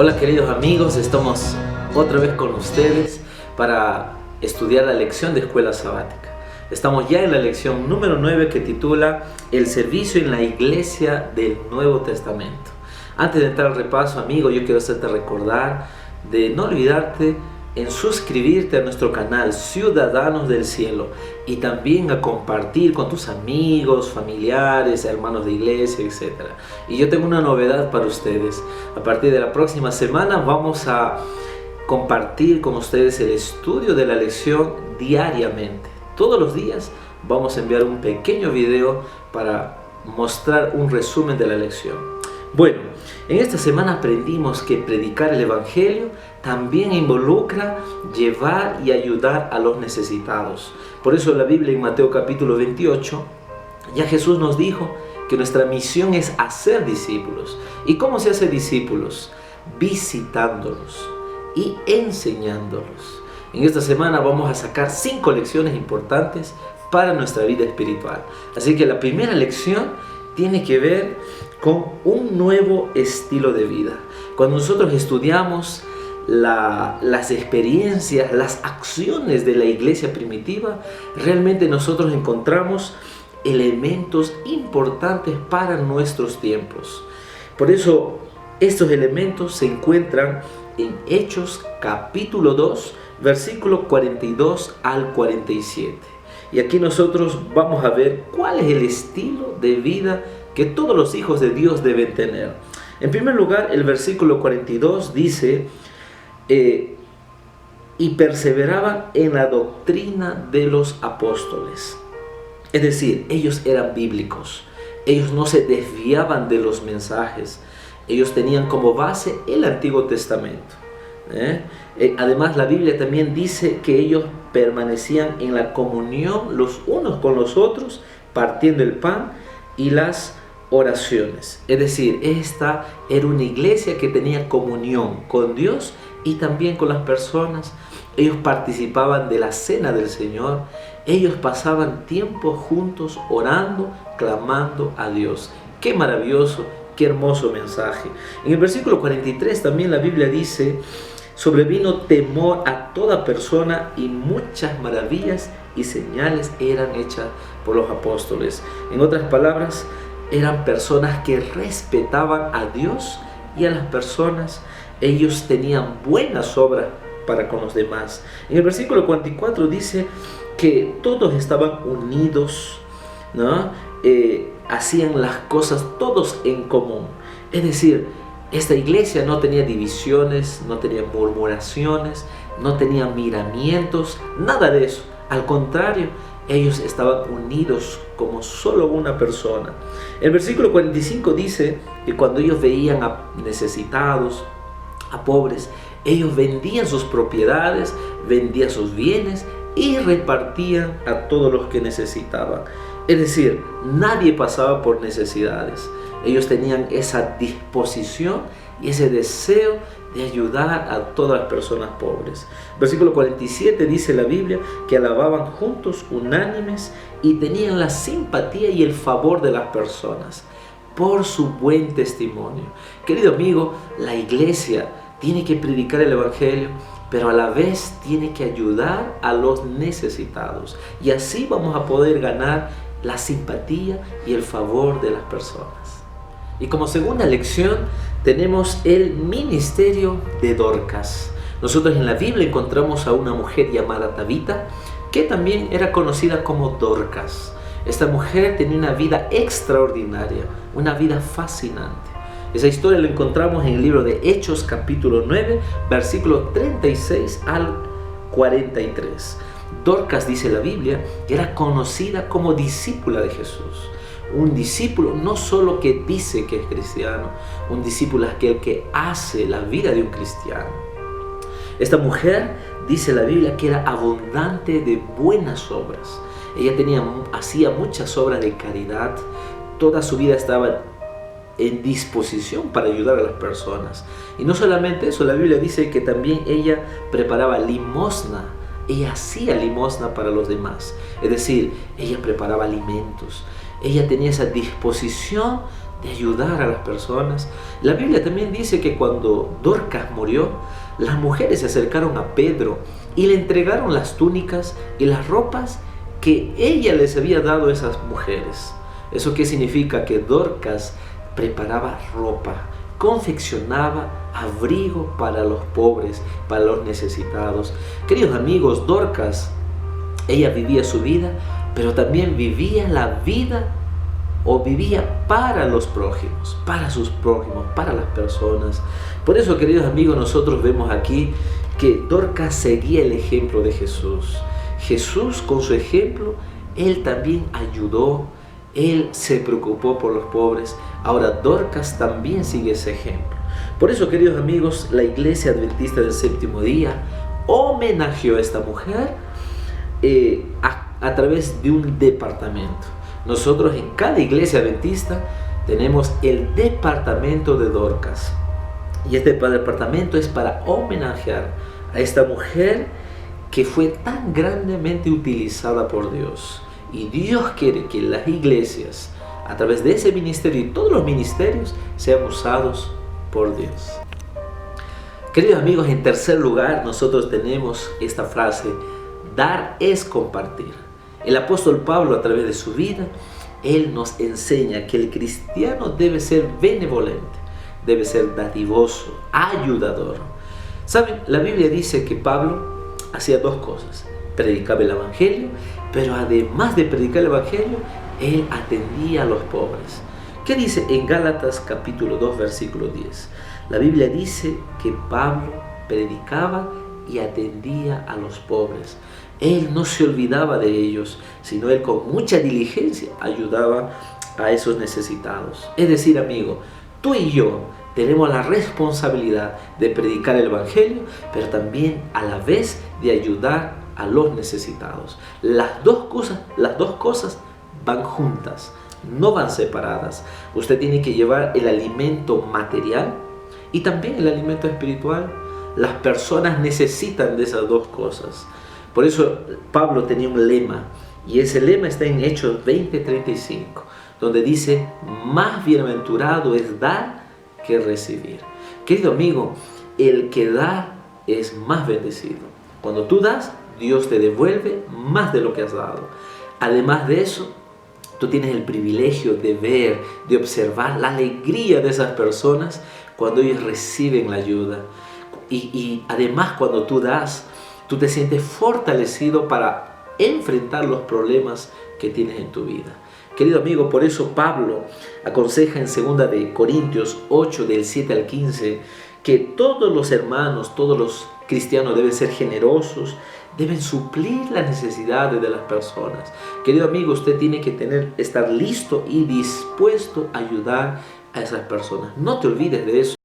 Hola queridos amigos, estamos otra vez con ustedes para estudiar la lección de escuela sabática. Estamos ya en la lección número 9 que titula El servicio en la iglesia del Nuevo Testamento. Antes de entrar al repaso, amigo, yo quiero hacerte recordar de no olvidarte en suscribirte a nuestro canal Ciudadanos del Cielo y también a compartir con tus amigos, familiares, hermanos de iglesia, etc. Y yo tengo una novedad para ustedes. A partir de la próxima semana vamos a compartir con ustedes el estudio de la lección diariamente. Todos los días vamos a enviar un pequeño video para mostrar un resumen de la lección. Bueno, en esta semana aprendimos que predicar el Evangelio también involucra llevar y ayudar a los necesitados. Por eso la Biblia en Mateo capítulo 28, ya Jesús nos dijo que nuestra misión es hacer discípulos. ¿Y cómo se hace discípulos? Visitándolos y enseñándolos. En esta semana vamos a sacar 5 lecciones importantes para nuestra vida espiritual. Así que la primera lección tiene que ver con un nuevo estilo de vida. Cuando nosotros estudiamos las experiencias, las acciones de la iglesia primitiva, realmente nosotros encontramos elementos importantes para nuestros tiempos. Por eso estos elementos se encuentran en Hechos capítulo 2, versículo 42 al 47. Y aquí nosotros vamos a ver cuál es el estilo de vida que todos los hijos de Dios deben tener. En primer lugar, el versículo 42 dice: y perseveraban en la doctrina de los apóstoles. Es decir, ellos eran bíblicos. Ellos no se desviaban de los mensajes. Ellos tenían como base el Antiguo Testamento. Además, la Biblia también dice que ellos permanecían en la comunión los unos con los otros, partiendo el pan y las oraciones. Es decir, esta era una iglesia que tenía comunión con Dios y también con las personas. Ellos participaban de la cena del Señor. Ellos pasaban tiempo juntos orando, clamando a Dios. ¡Qué maravilloso! ¡Qué hermoso mensaje! En el versículo 43 también la Biblia dice: sobrevino temor a toda persona y muchas maravillas y señales eran hechas por los apóstoles. En otras palabras, eran personas que respetaban a Dios y a las personas. Ellos tenían buenas obras para con los demás. En el versículo 44 dice que todos estaban unidos, ¿no? Hacían las cosas todos en común. Es decir, esta iglesia no tenía divisiones, no tenía murmuraciones, no tenía miramientos, nada de eso. Al contrario, ellos estaban unidos como solo una persona. El versículo 45 dice que cuando ellos veían a necesitados, a pobres, ellos vendían sus propiedades, vendían sus bienes y repartían a todos los que necesitaban. Es decir, nadie pasaba por necesidades. Ellos tenían esa disposición y ese deseo de ayudar a todas las personas pobres. Versículo 47 dice la Biblia que alababan juntos, unánimes, y tenían la simpatía y el favor de las personas por su buen testimonio. Querido amigo, la iglesia tiene que predicar el Evangelio, pero a la vez tiene que ayudar a los necesitados. Y así vamos a poder ganar la simpatía y el favor de las personas. Y como segunda lección tenemos el ministerio de Dorcas. Nosotros en la Biblia encontramos a una mujer llamada Tabita, que también era conocida como Dorcas. Esta mujer tenía una vida extraordinaria, una vida fascinante. Esa historia la encontramos en el libro de Hechos capítulo 9, versículo 36 al 43. Dorcas, dice la Biblia, que era conocida como discípula de Jesús. Un discípulo no solo que dice que es cristiano, un discípulo es aquel que hace la vida de un cristiano. Esta mujer, dice la Biblia, que era abundante de buenas obras. Ella hacía muchas obras de caridad. Toda su vida estaba en disposición para ayudar a las personas. Y no solamente eso, la Biblia dice que también ella preparaba limosna. Ella hacía limosna para los demás. Es decir, ella preparaba alimentos. Ella tenía esa disposición de ayudar a las personas. La Biblia también dice que cuando Dorcas murió, las mujeres se acercaron a Pedro y le entregaron las túnicas y las ropas que ella les había dado a esas mujeres. ¿Eso qué significa? Que Dorcas preparaba ropa, confeccionaba abrigo para los pobres, para los necesitados. Queridos amigos, Dorcas, ella vivía su vida, pero también vivía la vida o vivía para los prójimos, para sus prójimos, para las personas. Por eso, queridos amigos, nosotros vemos aquí que Dorcas seguía el ejemplo de Jesús. Jesús, con su ejemplo, él también ayudó, él se preocupó por los pobres. Ahora Dorcas también sigue ese ejemplo. Por eso, queridos amigos, la Iglesia Adventista del Séptimo Día homenajeó a esta mujer a través de un departamento. Nosotros en cada iglesia adventista tenemos el departamento de Dorcas. Y este departamento es para homenajear a esta mujer que fue tan grandemente utilizada por Dios. Y Dios quiere que las iglesias, a través de ese ministerio y todos los ministerios, sean usados por Dios. Queridos amigos, en tercer lugar nosotros tenemos esta frase: dar es compartir. El apóstol Pablo, a través de su vida, él nos enseña que el cristiano debe ser benevolente, debe ser dadivoso, ayudador. ¿Saben? La Biblia dice que Pablo hacía dos cosas: predicaba el evangelio, pero además de predicar el evangelio, él atendía a los pobres. ¿Qué dice en Gálatas capítulo 2, versículo 10? La Biblia dice que Pablo predicaba y atendía a los pobres. Él no se olvidaba de ellos, sino él con mucha diligencia ayudaba a esos necesitados. Es decir, amigo, tú y yo tenemos la responsabilidad de predicar el evangelio, pero también a la vez de ayudar a los necesitados. Las dos cosas van juntas, no van separadas. Usted tiene que llevar el alimento material y también el alimento espiritual. Las personas necesitan de esas dos cosas. Por eso Pablo tenía un lema, y ese lema está en Hechos 20:35, donde dice: más bienaventurado es dar que recibir. Querido amigo, el que da es más bendecido. Cuando tú das, Dios te devuelve más de lo que has dado. Además de eso, tú tienes el privilegio de ver, de observar la alegría de esas personas cuando ellos reciben la ayuda. Y además, cuando tú das, tú te sientes fortalecido para enfrentar los problemas que tienes en tu vida. Querido amigo, por eso Pablo aconseja en 2 de Corintios 8, del 7 al 15, que todos los hermanos, todos los cristianos deben ser generosos, deben suplir las necesidades de las personas. Querido amigo, usted tiene que estar listo y dispuesto a ayudar a esas personas. No te olvides de eso.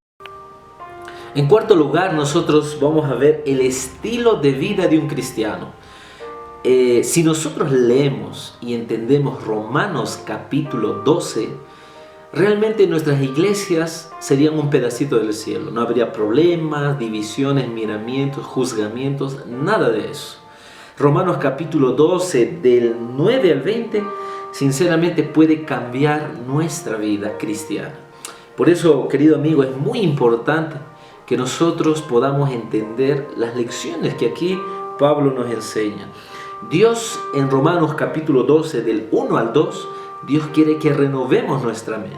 En cuarto lugar, nosotros vamos a ver el estilo de vida de un cristiano. Si nosotros leemos y entendemos Romanos capítulo 12, realmente nuestras iglesias serían un pedacito del cielo. No habría problemas, divisiones, miramientos, juzgamientos, nada de eso. Romanos capítulo 12, del 9 al 20, sinceramente puede cambiar nuestra vida cristiana. Por eso, querido amigo, es muy importante que nosotros podamos entender las lecciones que aquí Pablo nos enseña. Dios, en Romanos capítulo 12, del 1 al 2, Dios quiere que renovemos nuestra mente.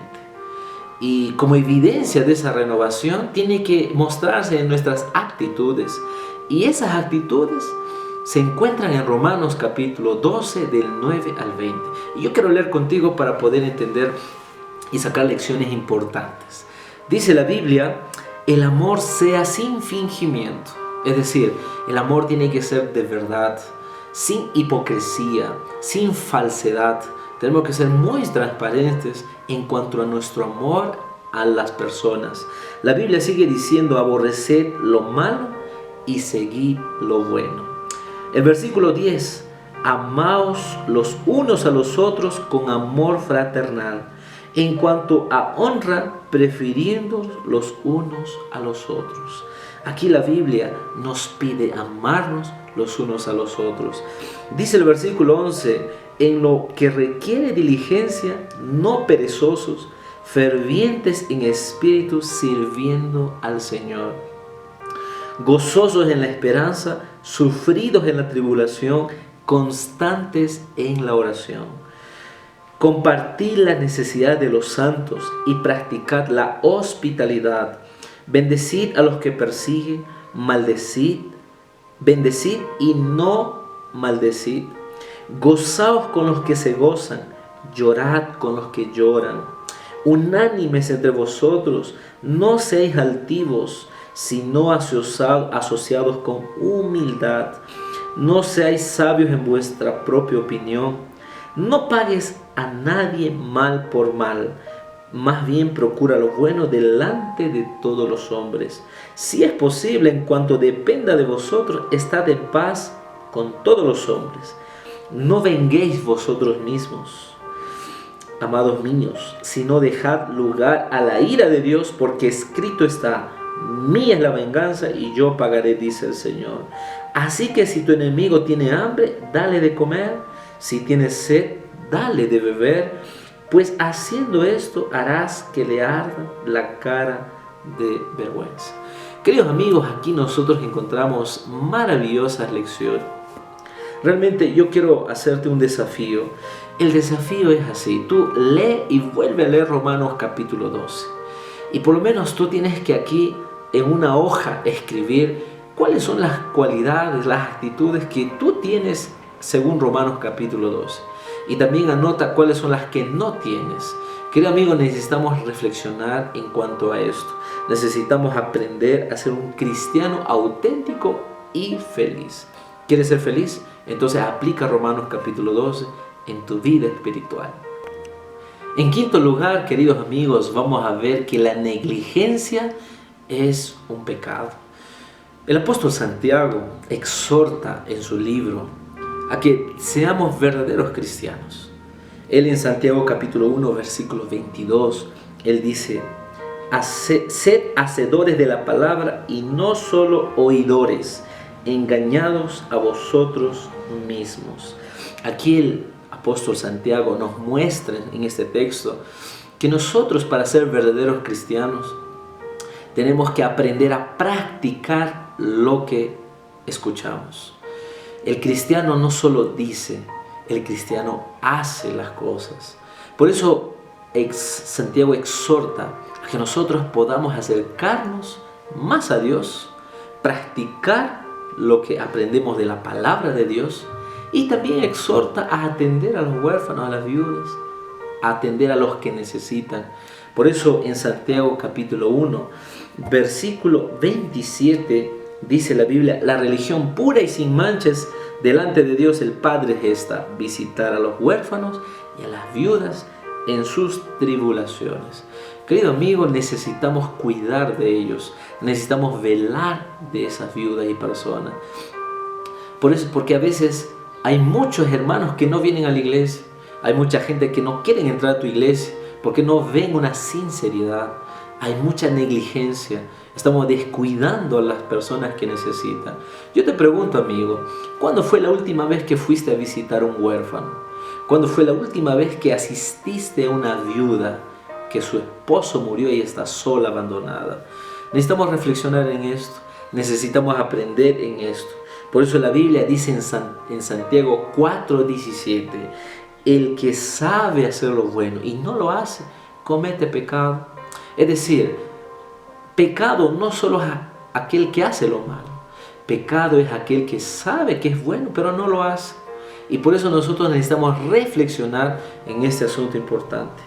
Y como evidencia de esa renovación, tiene que mostrarse en nuestras actitudes. Y esas actitudes se encuentran en Romanos capítulo 12, del 9 al 20. Y yo quiero leer contigo para poder entender y sacar lecciones importantes. Dice la Biblia: el amor sea sin fingimiento. Es decir, el amor tiene que ser de verdad, sin hipocresía, sin falsedad. Tenemos que ser muy transparentes en cuanto a nuestro amor a las personas. La Biblia sigue diciendo: aborreced lo malo y seguid lo bueno. El versículo 10: amaos los unos a los otros con amor fraternal. En cuanto a honra, prefiriendo los unos a los otros. Aquí la Biblia nos pide amarnos los unos a los otros. Dice el versículo 11: en lo que requiere diligencia, no perezosos, fervientes en espíritu, sirviendo al Señor, gozosos en la esperanza, sufridos en la tribulación, constantes en la oración. Compartid la necesidad de los santos y practicad la hospitalidad. Bendecid a los que persiguen, bendecid y no maldecid. Gozaos con los que se gozan, llorad con los que lloran. Unánimes entre vosotros, no seáis altivos, sino asociados con humildad. No seáis sabios en vuestra propia opinión. No pagues a nadie mal por mal. Más bien procura lo bueno delante de todos los hombres. Si es posible, en cuanto dependa de vosotros, estad en paz con todos los hombres. No venguéis vosotros mismos, amados míos, sino dejad lugar a la ira de Dios, porque escrito está: mía es la venganza y yo pagaré, dice el Señor. Así que si tu enemigo tiene hambre, dale de comer. Si tiene sed, dale de beber, pues haciendo esto harás que le arda la cara de vergüenza. Queridos amigos, aquí nosotros encontramos maravillosas lecciones. Realmente yo quiero hacerte un desafío. El desafío es así: tú lee y vuelve a leer Romanos capítulo 12. Y por lo menos tú tienes que aquí en una hoja escribir cuáles son las cualidades, las actitudes que tú tienes según Romanos capítulo 12. Y también anota cuáles son las que no tienes. Querido amigo, necesitamos reflexionar en cuanto a esto. Necesitamos aprender a ser un cristiano auténtico y feliz. ¿Quieres ser feliz? Entonces aplica Romanos capítulo 12 en tu vida espiritual. En quinto lugar, queridos amigos, vamos a ver que la negligencia es un pecado. El apóstol Santiago exhorta en su libro a que seamos verdaderos cristianos. Él en Santiago capítulo 1, versículo 22, él dice: sed hacedores de la palabra y no solo oidores, engañados a vosotros mismos. Aquí el apóstol Santiago nos muestra en este texto que nosotros, para ser verdaderos cristianos, tenemos que aprender a practicar lo que escuchamos. El cristiano no solo dice, el cristiano hace las cosas. Por eso Santiago exhorta a que nosotros podamos acercarnos más a Dios, practicar lo que aprendemos de la palabra de Dios, y también exhorta a atender a los huérfanos, a las viudas, a atender a los que necesitan. Por eso en Santiago capítulo 1, versículo 27, dice la Biblia: la religión pura y sin manchas delante de Dios el Padre es esta: visitar a los huérfanos y a las viudas en sus tribulaciones. Querido amigo, necesitamos cuidar de ellos, necesitamos velar de esas viudas y personas. Por eso, porque a veces hay muchos hermanos que no vienen a la iglesia, hay mucha gente que no quieren entrar a tu iglesia porque no ven una sinceridad, hay mucha negligencia, estamos descuidando a las personas que necesitan. Yo te pregunto, amigo, ¿cuándo fue la última vez que fuiste a visitar a un huérfano? ¿Cuándo fue la última vez que asististe a una viuda que su esposo murió y está sola, abandonada? Necesitamos reflexionar en esto, necesitamos aprender en esto. Por eso la Biblia dice en Santiago 4:17: el que sabe hacer lo bueno y no lo hace, comete pecado. Es decir, pecado no solo es aquel que hace lo malo, pecado es aquel que sabe que es bueno pero no lo hace. Y por eso nosotros necesitamos reflexionar en este asunto importante.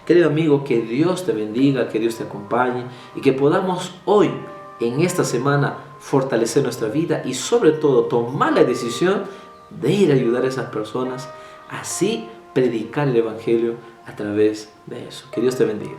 Querido amigo, que Dios te bendiga, que Dios te acompañe y que podamos hoy, en esta semana, fortalecer nuestra vida y sobre todo tomar la decisión de ir a ayudar a esas personas, así predicar el Evangelio a través de eso. Que Dios te bendiga.